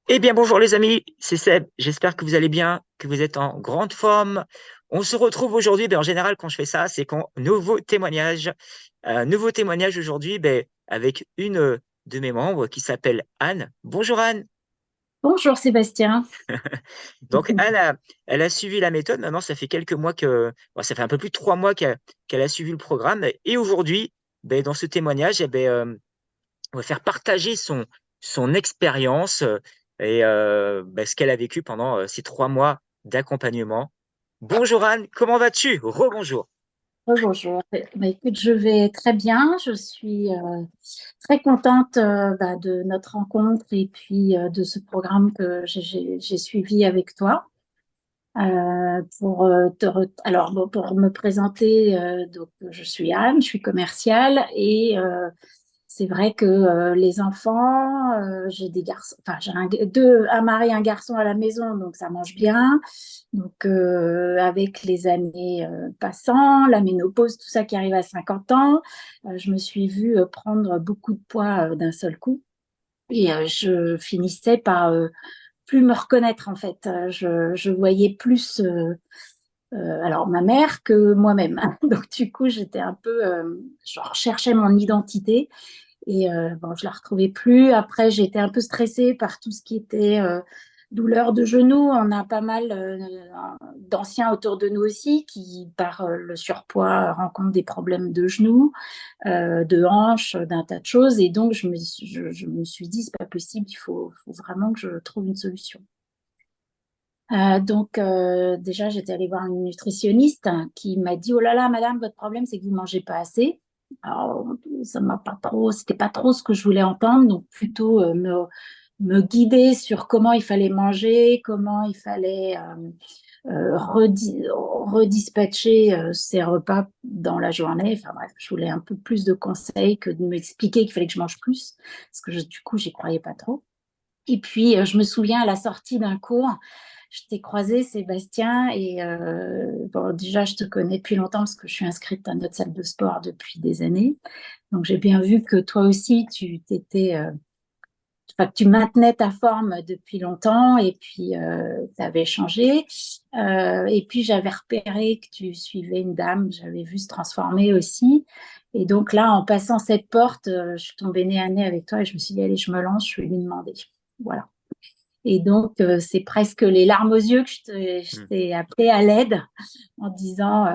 Eh bien, bonjour les amis, c'est Seb. J'espère que vous allez bien, que vous êtes en grande forme. On se retrouve aujourd'hui, en général, quand je fais ça, c'est quand nouveau témoignage. Nouveau témoignage aujourd'hui, avec une de mes membres qui s'appelle Anne. Bonjour Anne. Bonjour Sébastien. Donc elle a suivi la méthode. Maintenant, ça fait quelques mois bon, ça fait un peu plus de 3 mois qu'elle a suivi le programme. Et aujourd'hui, dans ce témoignage, on va faire partager son expérience et ce qu'elle a vécu pendant ces 3 mois d'accompagnement. Bonjour Anne, comment vas-tu? Rebonjour. Bonjour. Écoute, je vais très bien. Je suis très contente de notre rencontre et puis de ce programme que j'ai suivi avec toi. Alors, bon, pour me présenter, donc, je suis Anne, je suis commerciale et c'est vrai que les enfants, j'ai des garçons, enfin j'ai un mari, un garçon à la maison, donc ça mange bien. Donc avec les années passant, la ménopause, tout ça qui arrive à 50 ans, je me suis vue prendre beaucoup de poids d'un seul coup et je finissais par plus me reconnaître en fait. Je voyais plus alors ma mère que moi-même. Donc du coup j'étais un peu, je recherchais mon identité et bon, je la retrouvais plus. Après, j'ai été un peu stressée par tout ce qui était douleur de genoux. On a pas mal d'anciens autour de nous aussi qui, par le surpoids, rencontrent des problèmes de genoux, de hanches, d'un tas de choses. Et donc, je me suis dit, c'est pas possible, faut vraiment que je trouve une solution. Déjà, j'étais allée voir une nutritionniste qui m'a dit, oh là là, madame, votre problème, c'est que vous mangez pas assez. Alors, ça m'a pas trop, c'était pas trop ce que je voulais entendre, donc plutôt me guider sur comment il fallait manger, comment il fallait redispatcher ses repas dans la journée. Enfin bref, je voulais un peu plus de conseils que de m'expliquer qu'il fallait que je mange plus, parce que du coup, j'y croyais pas trop. Et puis, je me souviens à la sortie d'un cours, je t'ai croisé, Sébastien, et bon, déjà, je te connais depuis longtemps parce que je suis inscrite à notre salle de sport depuis des années. Donc, j'ai bien vu que toi aussi, enfin, tu maintenais ta forme depuis longtemps et puis tu avais changé. Et puis, j'avais repéré que tu suivais une dame, j'avais vu se transformer aussi. Et donc là, en passant cette porte, je suis tombée nez à nez avec toi et je me suis dit, allez, je me lance, je vais lui demander. Voilà. Et donc, c'est presque les larmes aux yeux que je Hmm. t'ai appelé à l'aide en disant,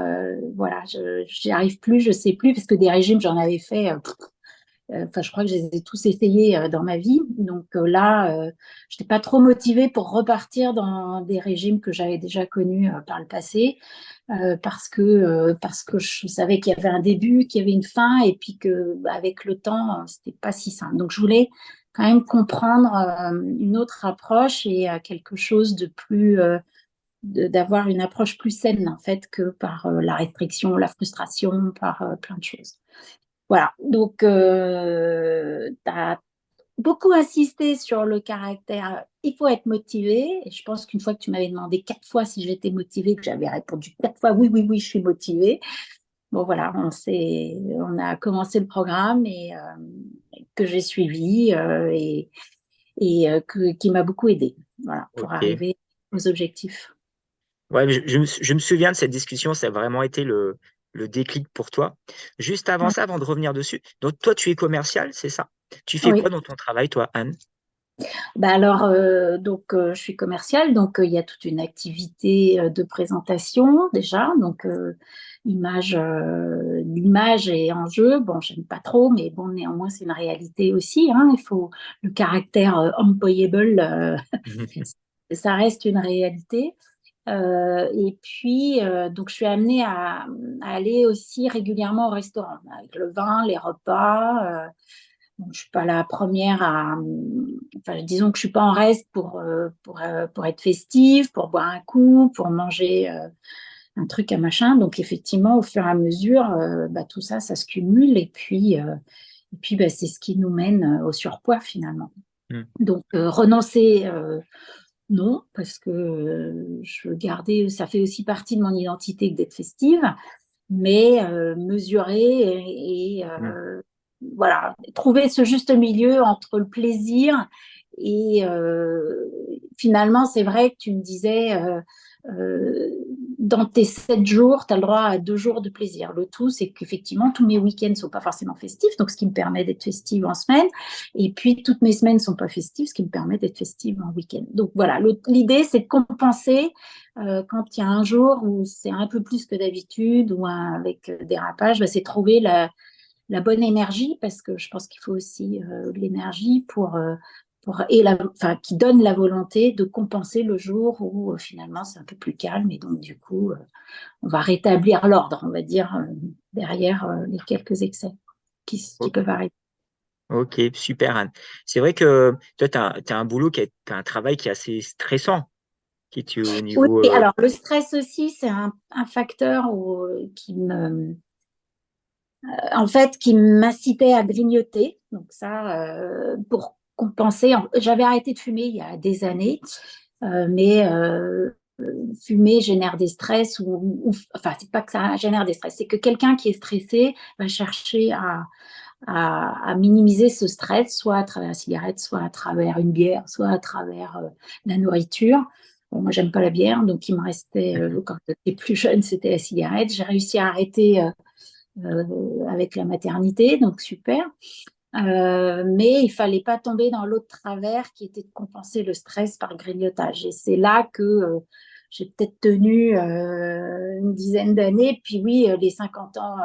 voilà, je n'y arrive plus, je ne sais plus, parce que des régimes, j'en avais fait, enfin, je crois que je les ai tous essayés dans ma vie. Donc là, je n'étais pas trop motivée pour repartir dans des régimes que j'avais déjà connus par le passé, parce que je savais qu'il y avait un début, qu'il y avait une fin, et puis que avec le temps, c'était pas si simple. Donc je voulais quand même comprendre une autre approche et quelque chose de plus, d'avoir une approche plus saine en fait que par la restriction, la frustration, par plein de choses. Voilà, donc tu as beaucoup insisté sur le caractère, il faut être motivé. Et je pense qu'une fois que tu m'avais demandé 4 fois si j'étais motivée, que j'avais répondu 4 fois oui, oui, oui, je suis motivée. Bon, voilà, on a commencé le programme et que j'ai suivi qui m'a beaucoup aidée, voilà, pour Ok. arriver aux objectifs. Ouais, mais je me souviens de cette discussion, ça a vraiment été le déclic pour toi. Juste avant Ouais. ça, avant de revenir dessus, donc toi, tu es commercial, c'est ça? Tu fais Oui. quoi dans ton travail, toi, Anne? Bah alors, je suis commerciale, donc il y a toute une activité de présentation déjà, donc l'image est en jeu. Bon, j'aime pas trop, mais bon, néanmoins, c'est une réalité aussi, hein. Il faut le caractère employable, ça reste une réalité. Et puis, donc, je suis amenée à aller aussi régulièrement au restaurant, avec le vin, les repas. Bon, je ne suis pas la première à. Enfin, disons que je ne suis pas en reste pour être festive, pour boire un coup, pour manger un truc, un machin. Donc, effectivement, au fur et à mesure, tout ça, ça se cumule. Et puis c'est ce qui nous mène au surpoids finalement. Hmm. Donc, renoncer, non, parce que je veux garder, ça fait aussi partie de mon identité que d'être festive, mais mesurer et, Hmm. voilà, trouver ce juste milieu entre le plaisir et finalement, c'est vrai que tu me disais, euh, dans tes 7 jours, tu as le droit à 2 jours de plaisir. Le tout, c'est qu'effectivement, tous mes week-ends ne sont pas forcément festifs, donc ce qui me permet d'être festive en semaine. Et puis, toutes mes semaines ne sont pas festives, ce qui me permet d'être festive en week-end. Donc voilà, l'idée, c'est de compenser quand il y a un jour où c'est un peu plus que d'habitude ou avec dérapage, bah, c'est trouver la bonne énergie, parce que je pense qu'il faut aussi de l'énergie enfin, qui donne la volonté de compenser le jour où finalement c'est un peu plus calme, et donc du coup on va rétablir l'ordre, on va dire, derrière les quelques excès qui O- peuvent arriver. Ok, super, Anne. C'est vrai que toi, tu as un boulot t'as un travail qui est assez stressant, qui est au Oui, niveau. et alors le stress aussi, c'est un facteur en fait, qui m'incitait à grignoter. Donc ça, pour compenser, j'avais arrêté de fumer il y a des années, mais fumer génère des stress enfin, c'est pas que ça génère des stress, c'est que quelqu'un qui est stressé va chercher à minimiser ce stress, soit à travers la cigarette, soit à travers une bière, soit à travers la nourriture. Bon, moi, j'aime pas la bière, donc il me restait, quand j'étais plus jeune, c'était la cigarette. J'ai réussi à arrêter avec la maternité, donc super. Mais il fallait pas tomber dans l'autre travers qui était de compenser le stress par grignotage. Et c'est là que j'ai peut-être tenu une dizaine d'années. Puis oui, les 50 ans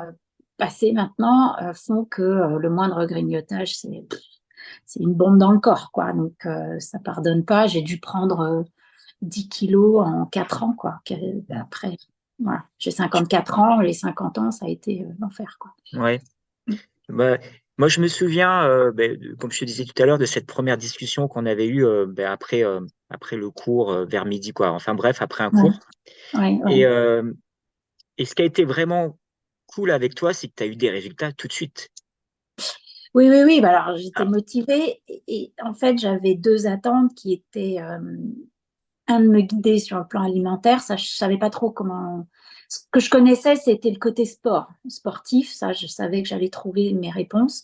passés maintenant font que le moindre grignotage, c'est une bombe dans le corps, quoi. Donc ça pardonne pas. J'ai dû prendre 10 kilos en 4 ans, quoi. Après, voilà. J'ai 54 ans, les 50 ans, ça a été l'enfer, quoi. Ouais. Bah, moi, je me souviens, comme je te disais tout à l'heure, de cette première discussion qu'on avait eue après le cours, vers midi, quoi. Enfin bref, après un Ouais, cours. ouais, Et, ouais. et ce qui a été vraiment cool avec toi, c'est que tu as eu des résultats tout de suite. Oui, oui, oui. Bah alors, j'étais Ah, motivée et en fait, j'avais deux attentes qui étaient un, de me guider sur le plan alimentaire. Ça, je savais pas trop comment. Ce que je connaissais, c'était le côté sportif. Ça, je savais que j'allais trouver mes réponses.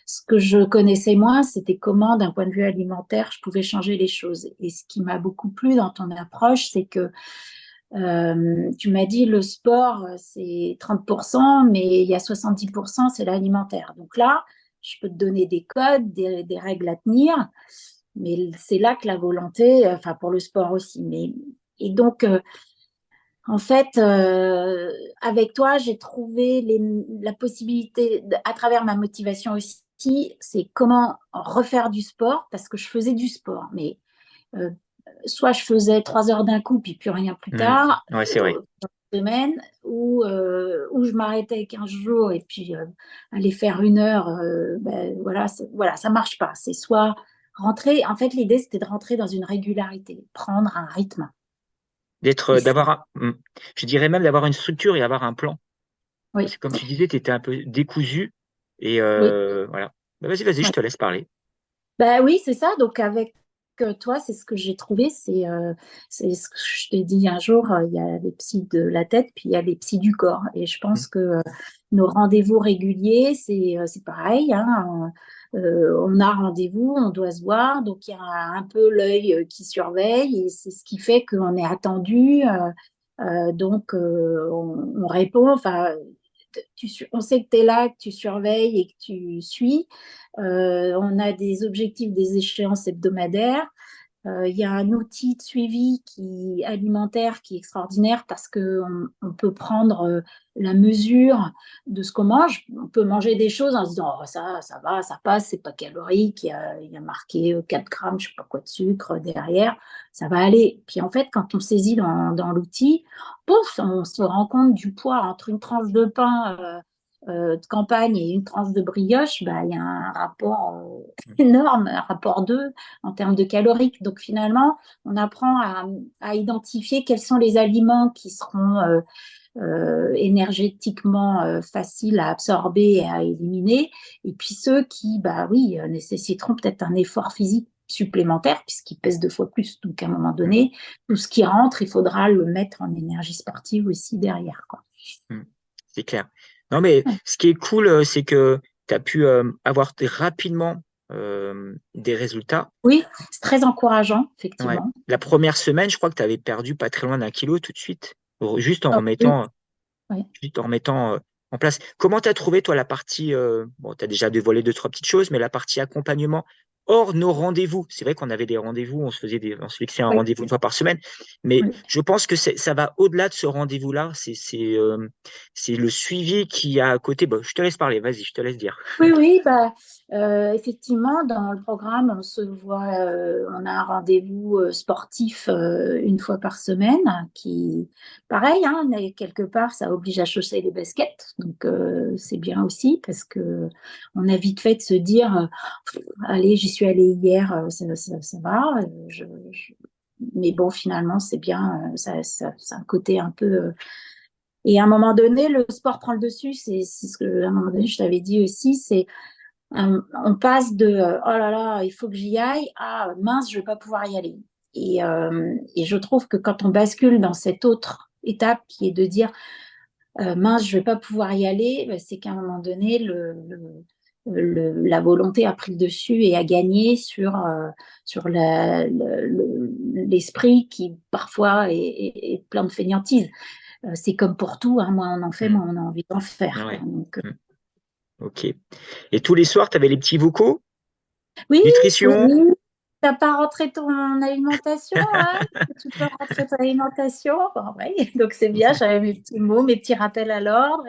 Ce que je connaissais moins, c'était comment, d'un point de vue alimentaire, je pouvais changer les choses. Et ce qui m'a beaucoup plu dans ton approche, c'est que tu m'as dit le sport, c'est 30%, mais il y a 70%, c'est l'alimentaire. Donc là, je peux te donner des codes, des règles à tenir, mais c'est là que la volonté, enfin pour le sport aussi. Et donc, en fait, avec toi, j'ai trouvé la possibilité, à travers ma motivation aussi, c'est comment refaire du sport, parce que je faisais du sport, mais euh, soit je faisais 3 heures d'un coup, puis plus rien plus hmm. tard, Ouais, c'est vrai. semaine, ou je m'arrêtais 15 jours et puis aller faire 1 heure, ben, voilà, ça marche pas. C'est soit rentrer, en fait, l'idée c'était de rentrer dans une régularité, prendre un rythme. Et Je dirais même d'avoir une structure et avoir un plan. Parce oui, que comme tu disais, tu étais un peu décousu. Et oui. voilà. Bah, vas-y, je Ouais. te laisse parler. Ben oui, c'est ça. Donc avec toi, c'est ce que j'ai trouvé. C'est ce que je t'ai dit un jour. Il y a les psys de la tête, puis il y a les psys du corps. Et je Hmm. pense que nos rendez-vous réguliers, c'est pareil, hein. On a rendez-vous, on doit se voir. Donc il y a un peu l'œil qui surveille, et c'est ce qui fait qu'on est attendu. Donc on répond. Enfin, on sait que tu es là, que tu surveilles et que tu suis. On a des objectifs, des échéances hebdomadaires. Il y a un outil de suivi alimentaire qui est extraordinaire, parce qu'on peut prendre la mesure de ce qu'on mange. On peut manger des choses en se disant oh, ça va, ça passe, c'est pas calorique, il y a marqué 4 grammes, je sais pas quoi de sucre derrière, ça va aller. Puis en fait, quand on saisit dans l'outil, pouf, on se rend compte du poids entre une tranche de pain de campagne et une tranche de brioche. Bah, il y a un rapport énorme, un rapport 2 en termes de caloriques. Donc finalement, on apprend à identifier quels sont les aliments qui seront énergétiquement faciles à absorber et à éliminer, et puis ceux qui, bah oui, nécessiteront peut-être un effort physique supplémentaire, puisqu'ils pèsent 2 fois plus. Donc à un moment Hmm. donné, tout ce qui rentre, il faudra le mettre en énergie sportive aussi derrière, quoi. Hmm. C'est clair. Non, mais Ouais. ce qui est cool, c'est que tu as pu avoir rapidement des résultats. Oui, c'est très encourageant, Ouais. effectivement. La première semaine, je crois que tu avais perdu pas très loin d'1 kilo tout de suite, juste en Oh, oui, remettant, oui. juste en remettant en place. Comment tu as trouvé, toi, la partie, bon, tu as déjà dévoilé deux, trois petites choses, mais la partie accompagnement hors nos rendez-vous. C'est vrai qu'on avait des rendez-vous, on se fixait un Oui, rendez-vous 1 fois par semaine, mais oui. je pense que ça va au-delà de ce rendez-vous-là. C'est le suivi qu'il y a à côté. Bon, je te laisse parler, vas-y, je te laisse dire. Oui, oui, bah, effectivement, dans le programme, on se voit, on a un rendez-vous sportif 1 fois par semaine qui, pareil, hein, mais quelque part, ça oblige à chausser les baskets. Donc, c'est bien aussi parce que on a vite fait de se dire, allez, j'y suis allée hier, ça va. Mais bon, finalement, c'est bien, ça a un côté un peu. Et à un moment donné, le sport prend le dessus. C'est ce que, à un moment donné, je t'avais dit aussi, c'est on passe de oh là là, il faut que j'y aille à mince, je vais pas pouvoir y aller. Et je trouve que quand on bascule dans cette autre étape qui est de dire mince, je vais pas pouvoir y aller, ben, c'est qu'à un moment donné, la volonté a pris le dessus et a gagné sur l'esprit qui parfois est plein de fainéantise. C'est comme pour tout, hein, moins on en fait, Hmm. moins on a envie d'en faire, quoi. Ouais. Donc, Hmm. Ok. Et tous les soirs, tu avais les petits vocaux, oui, nutrition. oui. T'as pas rentré ton alimentation, hein? Tu peux rentrer ton alimentation. Bon, ouais. Donc c'est bien, j'avais mes petits mots, mes petits rappels à l'ordre.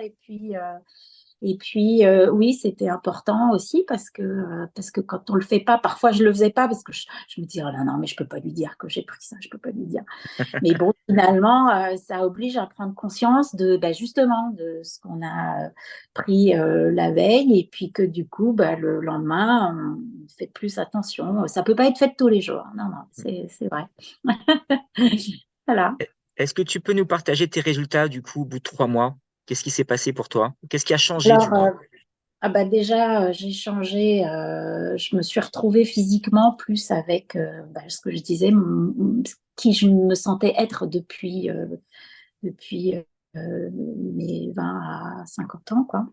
Et puis, oui, c'était important aussi parce que quand on le fait pas, parfois je le faisais pas parce que je me disais, oh là non, mais je peux pas lui dire que j'ai pris ça, je peux pas lui dire. Mais bon, finalement, ça oblige à prendre conscience de, bah, justement, de ce qu'on a pris la veille et puis que du coup, bah, le lendemain, on fait plus attention. Ça peut pas être fait tous les jours. Non, non, c'est vrai. Voilà. Est-ce que tu peux nous partager tes résultats du coup au bout de 3 mois? Qu'est-ce qui s'est passé pour toi? Qu'est-ce qui a changé du Alors, moins? ah bah déjà, j'ai changé, je me suis retrouvée physiquement plus avec bah, ce que je disais, qui je me sentais être depuis mes 20 à 50 ans, quoi.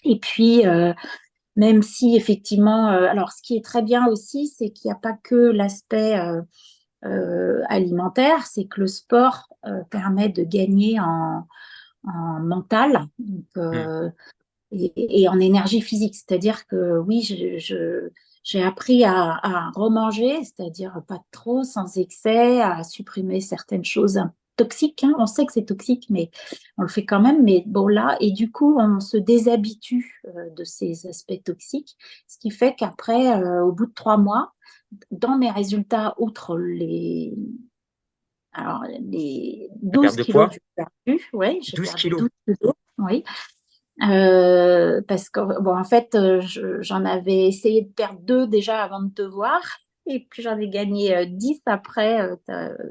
Et puis, même si effectivement, alors ce qui est très bien aussi, c'est qu'il n'y a pas que l'aspect alimentaire, c'est que le sport permet de gagner en mental. Donc, Hmm. et en énergie physique. C'est-à-dire que oui, j'ai appris à remanger, c'est-à-dire pas trop, sans excès, à supprimer certaines choses toxiques, hein. On sait que c'est toxique, mais on le fait quand même. Mais bon, là, et du coup, on se déshabitue de ces aspects toxiques, ce qui fait qu'après, au bout de 3 mois, dans mes résultats, outre les La perte 12 de kilos poids? que j'ai perdu, ouais, j'ai 12 perdu kilos. 12 kilos, oui. Parce que, bon, en fait, j'en avais essayé de perdre 2 déjà avant de te voir. Et puis, j'en ai gagné 10 après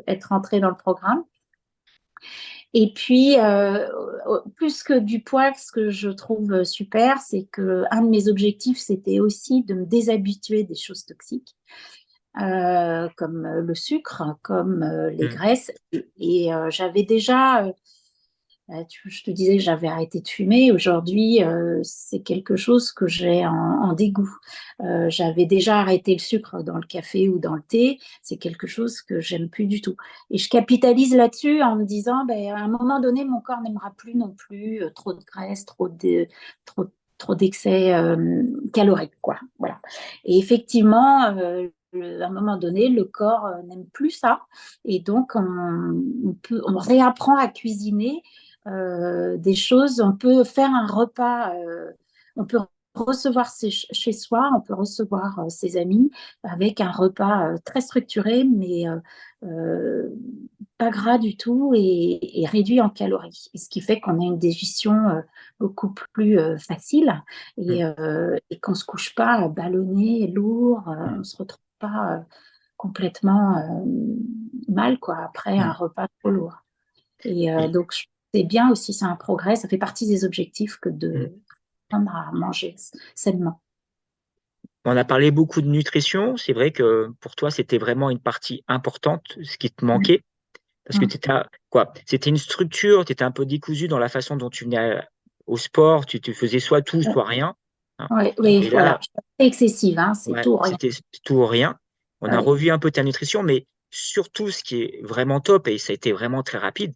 être rentrée dans le programme. Et puis, plus que du poids, ce que je trouve super, c'est que un de mes objectifs, c'était aussi de me déshabituer des choses toxiques, comme le sucre, comme les Hmm. graisses. Et j'avais déjà je te disais que j'avais arrêté de fumer. Aujourd'hui, c'est quelque chose que j'ai en dégoût. J'avais déjà arrêté le sucre dans le café ou dans le thé. C'est quelque chose que j'aime plus du tout. Et je capitalise là-dessus en me disant, ben, à un moment donné, mon corps n'aimera plus non plus trop de graisse, trop, trop d'excès calorique, quoi. Voilà. Et effectivement, à un moment donné, le corps n'aime plus ça. Et donc, on réapprend à cuisiner des choses. On peut faire un repas, on peut recevoir chez soi, on peut recevoir ses amis avec un repas très structuré, mais pas gras du tout et réduit en calories. Et ce qui fait qu'on a une digestion beaucoup plus facile Hmm. et qu'on ne se couche pas ballonné, lourd, on ne se retrouve pas complètement mal quoi, après un Hmm. repas trop lourd. Et Et, donc, c'est bien aussi, c'est un progrès. Ça fait partie des objectifs que hmm. de apprendre à manger sainement. On a parlé beaucoup de nutrition. C'est vrai que pour toi, c'était vraiment une partie importante, ce qui te Mm. manquait. Parce que Mm. t'étais, quoi, c'était une structure, tu étais un peu décousu dans la façon dont tu venais au sport, tu faisais soit tout, soit rien. hein. Oui, oui, Et voilà. là, C'est excessive, hein, c'est ouais, tout ou rien. c'était tout ou rien. On a Oui. revu un peu ta nutrition, mais surtout, ce qui est vraiment top, et ça a été vraiment très rapide,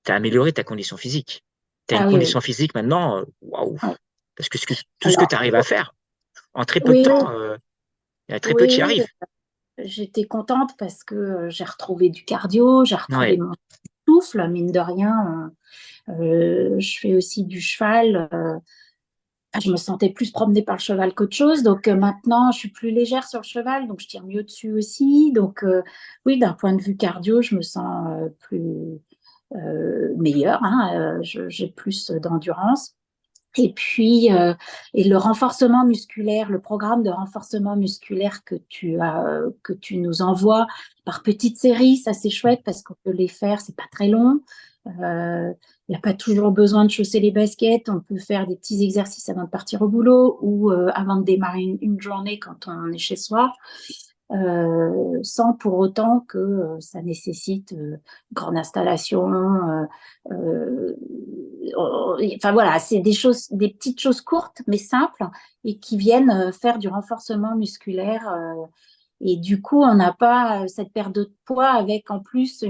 tu as amélioré ta condition physique. Tu as une Ah oui, oui. condition physique maintenant, waouh! Ouais. Parce que tout ce que Alors, tu arrives à faire en très peu de oui, oui, temps, il y a très peu oui, qui oui, arrivent. j'étais contente parce que j'ai retrouvé du cardio, j'ai retrouvé Ouais. mon souffle, mine de rien. Je fais aussi du cheval. Je me sentais plus promenée par le cheval qu'autre chose. Donc maintenant, je suis plus légère sur le cheval, donc je tire mieux dessus aussi. Donc oui, d'un point de vue cardio, je me sens plus meilleure, hein, j'ai plus d'endurance. Et puis, et le renforcement musculaire, le programme de renforcement musculaire que tu nous envoies par petites séries, ça c'est chouette parce qu'on peut les faire, c'est pas très long. Il n'y a pas toujours besoin de chausser les baskets, on peut faire des petits exercices avant de partir au boulot ou avant de démarrer une journée quand on est chez soi, sans pour autant que ça nécessite grande installation. Euh, enfin voilà, c'est des choses, des petites choses courtes mais simples et qui viennent faire du renforcement musculaire. Et du coup, on n'a pas cette perte de poids avec en plus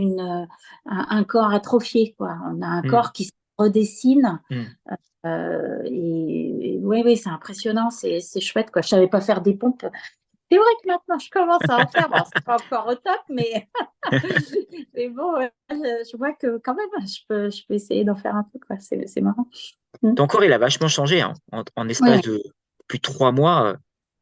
un corps atrophié, quoi. On a un Mmh, corps qui se redessine. mmh. Et oui, oui, c'est impressionnant, c'est chouette, quoi. Je savais pas faire des pompes. C'est vrai que maintenant, je commence à en faire. Bon, c'est pas encore au top, mais, mais bon, ouais, je vois que quand même, je peux essayer d'en faire un peu, quoi. C'est marrant. Mm. Ton corps, il a vachement changé, hein. En espace Ouais, de plus de 3 mois,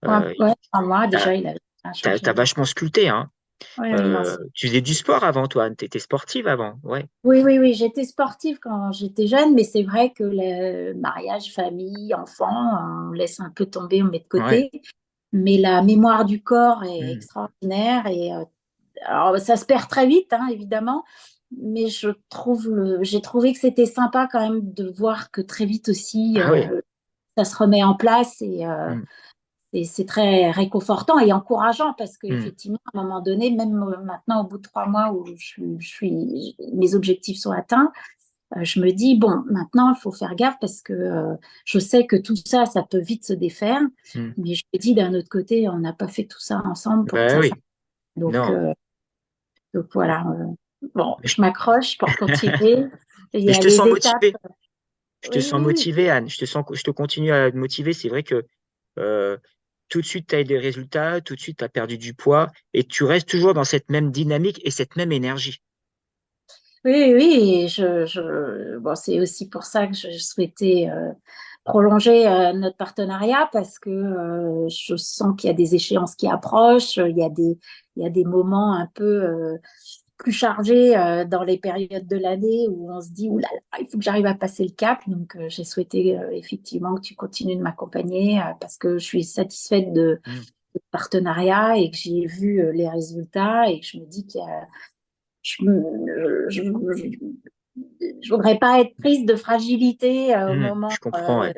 ouais, heu, ouais, en moi, tu déjà, il a as changé. vachement sculpté, hein. Oui, oui, non, Tu faisais du sport avant, toi? Tu étais sportive avant? Ouais, oui, oui, oui, j'étais sportive quand j'étais jeune, mais c'est vrai que le mariage, famille, enfant, on laisse un peu tomber, on met de ouais. côté. Mais la mémoire du corps est Mmh. extraordinaire et alors ça se perd très vite, hein, évidemment, mais j'ai trouvé que c'était sympa quand même de voir que très vite aussi Ah oui. ça se remet en place Mmh, et c'est très réconfortant et encourageant parce mmh. qu'effectivement, à un moment donné, même maintenant, au bout de 3 mois où mes objectifs sont atteints, je me dis, bon, maintenant, il faut faire gaffe parce que je sais que tout ça, ça peut vite se défaire. Mmh. Mais je me dis, d'un autre côté, on n'a pas fait tout ça ensemble pour que Bah ça s'arrête. oui, Donc, non, donc voilà. Bon, mais je m'accroche pour continuer. Il y mais je a te les sens étapes. motivée. Je te Oui, sens oui, oui. motivée, Anne. Je te continue à te motiver. C'est vrai que, heu, tout de suite, tu as eu des résultats, tout de suite, tu as perdu du poids et tu restes toujours dans cette même dynamique et cette même énergie. Oui, oui, et bon, c'est aussi pour ça que je souhaitais prolonger notre partenariat parce que je sens qu'il y a des échéances qui approchent, il y a des moments un peu plus chargés dans les périodes de l'année où on se dit, ouh là là, il faut que j'arrive à passer le cap. Donc, j'ai souhaité effectivement que tu continues de m'accompagner parce que je suis satisfaite Mmh. de partenariat et que j'ai vu les résultats et que je me dis qu'il y a je, je, je voudrais pas être prise de fragilité au Mmh. moment. Je comprends, ouais.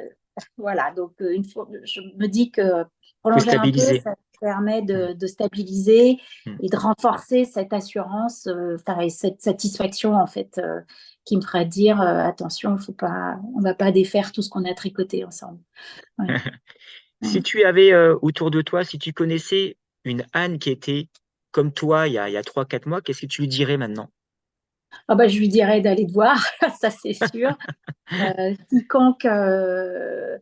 Voilà, donc une fois, je me dis que Faut prolonger un peu, stabiliser. ça permet Mmh. de stabiliser Mmh. et de renforcer cette assurance, enfin, et cette satisfaction en fait, qui me fera dire attention, faut pas, on va pas défaire tout ce qu'on a tricoté ensemble. Ouais. Si Mm. tu avais, autour de toi, si tu connaissais une Anne qui était comme toi il y a 3 4 mois, qu'est-ce que tu lui dirais maintenant? Ah bah, je lui dirais d'aller te voir, ça c'est sûr. Quiconque Euh,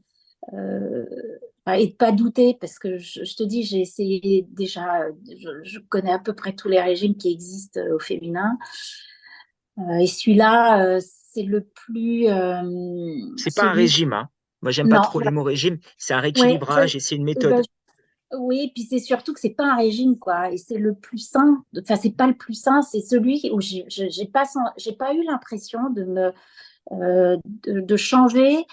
et de pas douter parce que je te dis, j'ai essayé déjà, je connais à peu près tous les régimes qui existent au féminin. Et celui-là, c'est le plus, C'est pas un celui, régime, hein. Moi, j'aime pas non, trop les mots régime, c'est un ouais, rééquilibrage et c'est une eh ben, méthode. oui, puis c'est surtout que c'est pas un régime, quoi, et c'est le plus sain. Enfin, c'est pas le plus sain, c'est celui où j'ai pas eu l'impression de changer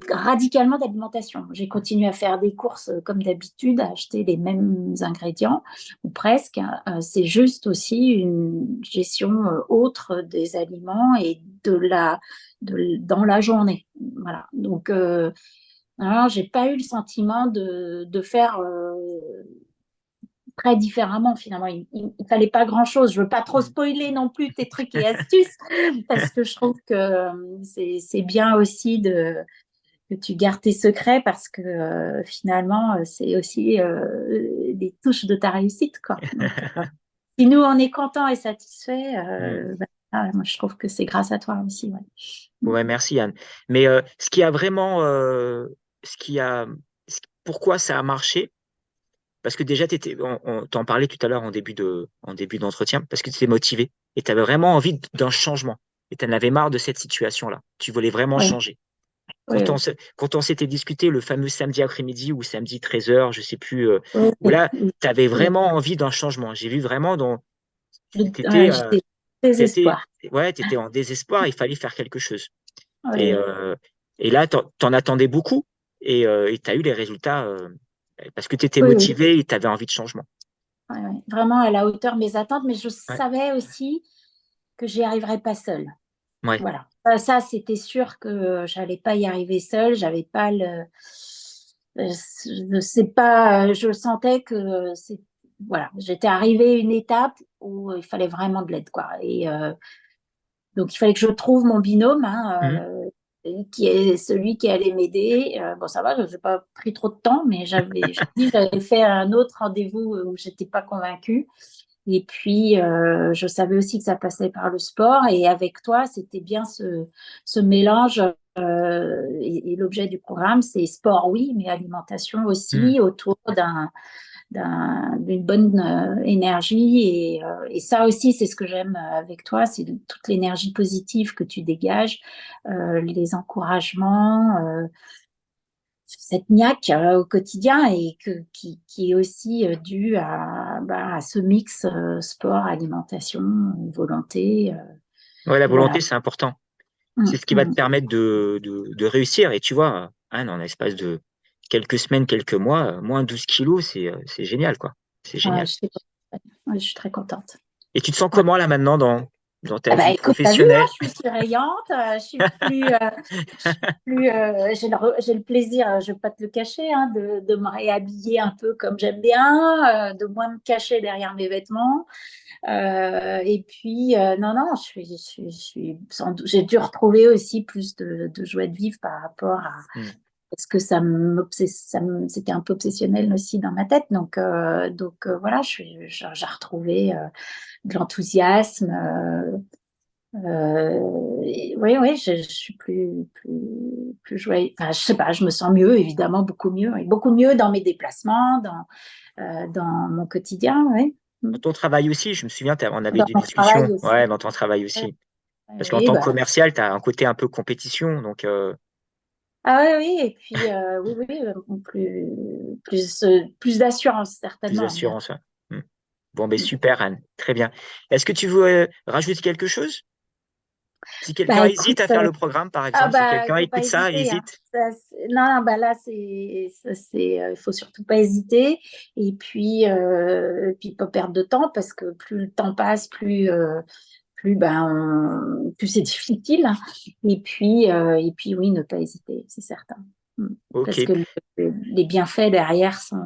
radicalement d'alimentation. J'ai continué à faire des courses comme d'habitude, à acheter les mêmes ingrédients, ou presque. C'est juste aussi une gestion autre des aliments et dans la journée. Voilà. Donc, alors, j'ai pas eu le sentiment de faire très différemment finalement. Il fallait pas grand-chose. Je veux pas trop Mmh. spoiler non plus tes trucs et astuces parce que je trouve que c'est bien aussi que tu gardes tes secrets parce que finalement, c'est aussi des touches de ta réussite, quoi. Donc, si nous, on est content et satisfait, Mm. moi, je trouve que c'est grâce à toi aussi. Ouais. Mm. Ouais, merci Anne. Mais ce qui a vraiment, ce qui a, pourquoi ça a marché, parce que déjà, t'en parlais tout à l'heure en début d'entretien, parce que tu étais motivé et tu avais vraiment envie d'un changement. Et tu en avais marre de cette situation-là. Tu voulais vraiment Oui, changer. oui, Quand on s'était discuté le fameux samedi après-midi ou samedi 13h, je sais plus, oui, où là, oui, tu avais oui. vraiment envie d'un changement. J'ai vu vraiment dans, t'étais, Ouais, j'étais désespoir. ouais, t'étais en désespoir, il fallait faire quelque chose. Oui, Et, oui. là, t'en attendais beaucoup et tu as eu les résultats parce que tu étais Oui, oui. motivé et tu avais envie de changement. Ouais, ouais. Vraiment à la hauteur de mes attentes, mais je Ouais, savais aussi que j'y arriverais pas seule. ouais. Voilà. Ça, c'était sûr que j'allais pas y arriver seule. J'avais pas le. Je sais pas. Je sentais que voilà, j'étais arrivée à une étape où il fallait vraiment de l'aide, quoi. Et donc il fallait que je trouve mon binôme, hein, Mhm, qui est celui qui allait m'aider. Bon, ça va, je n'ai pas pris trop de temps, mais j'avais fait un autre rendez-vous où j'étais pas convaincue. Et puis, je savais aussi que ça passait par le sport. Et avec toi, c'était bien ce mélange. Et l'objet du programme, c'est sport, oui, mais alimentation mhm. aussi, autour d'une bonne énergie. Et ça aussi, c'est ce que j'aime avec toi, c'est toute l'énergie positive que tu dégages, les encouragements. Cette niaque au quotidien et qui est aussi due à ce mix sport, alimentation, volonté. Ouais, la Voilà. volonté, c'est important. C'est Mm, ce qui va te mm. permettre de réussir. Et tu vois, Anne, en l'espace de quelques semaines, quelques mois, moins 12 kilos, c'est génial, quoi. C'est Ouais, génial. ouais, je suis très contente. Et tu te sens Ouais. comment là maintenant dans ta Ah bah, vie écoute, t'as vu, hein, professionnelle? je suis surveillante, j'ai le plaisir, je ne vais pas te le cacher, hein, de me réhabiller un peu comme j'aime bien, de moins me cacher derrière mes vêtements. Et puis, non, non, j'ai dû retrouver aussi plus de joie de vivre par rapport à Hmm. parce que c'était un peu obsessionnel aussi dans ma tête. Donc, voilà, j'ai retrouvé de l'enthousiasme. Oui, oui, je suis plus joyeuse. Enfin, je sais pas, je me sens mieux, évidemment, beaucoup mieux. Et beaucoup mieux dans mes déplacements, dans mon quotidien, oui. Dans ton travail aussi, je me souviens, on avait Dans des mon travail discussions. aussi. Ouais, dans ton travail Oui, aussi. Parce qu'en oui, tant que bah. commercial, tu as un côté un peu compétition, donc Ah oui, oui, et puis oui, oui, plus d'assurance, plus certainement. d'assurance. Ouais. Hmm. Bon, ben super, Anne. Très bien. Est-ce que tu veux rajouter quelque chose? Si quelqu'un Bah hésite écoute, à faire le programme, par ah exemple, si bah, il quelqu'un faut pas écoute ça, hésiter, hein. hésite. Non, non, bah là, il faut surtout pas hésiter. Et puis pas perdre de temps parce que plus le temps passe, plus c'est difficile. Et puis, oui, ne pas hésiter, c'est certain. Mm. Ok. Parce que les bienfaits derrière sont,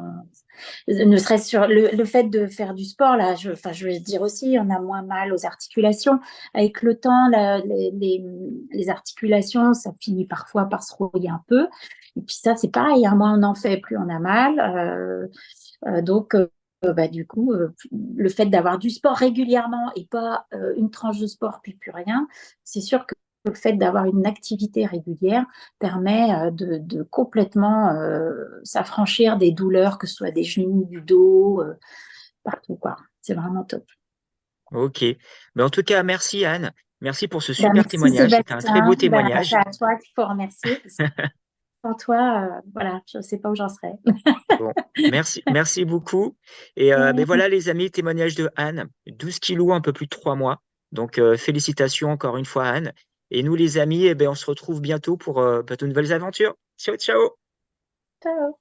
ne serait-ce sur le fait de faire du sport, là, enfin, je veux dire aussi, on a moins mal aux articulations. Avec le temps, les articulations, ça finit parfois par se rouiller un peu. Et puis ça, c'est pareil, hein, moins on en fait, plus on a mal. Donc, du coup, le fait d'avoir du sport régulièrement et pas une tranche de sport puis plus rien, c'est sûr que le fait d'avoir une activité régulière permet de complètement s'affranchir des douleurs, que ce soit des genoux, du dos, partout, quoi. C'est vraiment top. Ok. Mais en tout cas, merci, Anne. Merci pour ce Ben, super merci témoignage. C'était un très beau Sébastien. Ben, c'est témoignage. à toi qu'il faut remercier. Parce que sans toi, voilà, je ne sais pas où j'en serais. Bon, merci beaucoup. Et ben voilà, les amis, témoignage de Anne, 12 kilos, un peu plus de 3 mois. Donc, félicitations encore une fois, Anne. Et nous, les amis, eh ben, on se retrouve bientôt pour de nouvelles aventures. Ciao, ciao! Ciao.